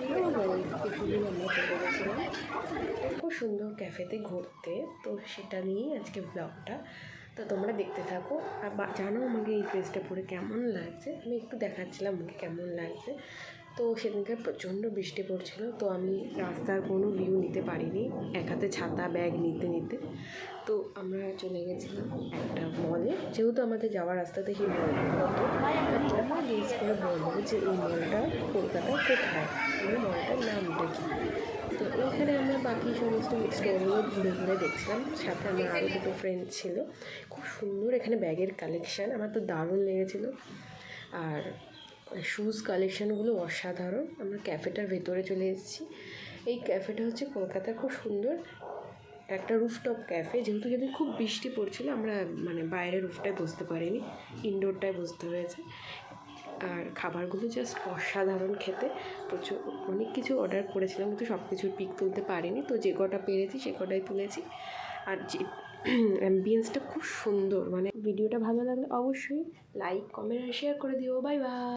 আমরা চলে গেছিলাম খুব সুন্দর ক্যাফেতে ঘুরতে, তো সেটা নিয়েই আজকে ব্লগটা। তো তোমরা দেখতে থাকো আর জানো আমাকে এই ড্রেসটা পরে কেমন লাগছে। আমি একটু দেখাচ্ছিলাম আমাকে কেমন লাগছে। তো সেদিনকে প্রচণ্ড বৃষ্টি পড়ছিলো, তো আমি রাস্তার কোনো ভিউ নিতে পারিনি, এক হাতে ছাতা ব্যাগ নিতে নিতে। তো আমরা চলে গেছিলাম একটা মলে, যেহেতু আমাদের যাওয়ার রাস্তা থেকে মল হতো। তোমরা গেস করে বলবো যে এই মলটা কলকাতার কোথায়, এই মলটার নামটা কী। তো এইখানে আমরা বাকি সমস্ত স্টোরগুলো ঘুরে ঘুরে দেখছিলাম, সাথে আমার আরও দুটো ফ্রেন্ড ছিল। খুব সুন্দর এখানে ব্যাগের কালেকশান, আমার তো দারুণ লেগেছিলো। আর শ্যুজ কালেকশানগুলো অসাধারণ। আমরা ক্যাফেটার ভেতরে চলে এসেছি। এই ক্যাফেটা হচ্ছে কলকাতার খুব সুন্দর একটা রুফটপ ক্যাফে। যেহেতু যদি খুব বৃষ্টি পড়ছিলো, আমরা বাইরের রুফটায় বসতে পারিনি, ইনডোরটায় বসতে হয়েছে। আর খাবারগুলো জাস্ট অসাধারণ খেতে। প্রচুর অনেক কিছু অর্ডার করেছিলাম, কিন্তু সব কিছুর পিক তুলতে পারিনি, তো যে কটা পেরেছি সে কটাই তুলেছি। আর যে অ্যাম্বিয়েন্সটা খুব সুন্দর। ভিডিওটা ভালো লাগলে অবশ্যই লাইক, কমেন্ট আর শেয়ার করে দিও। Bye bye.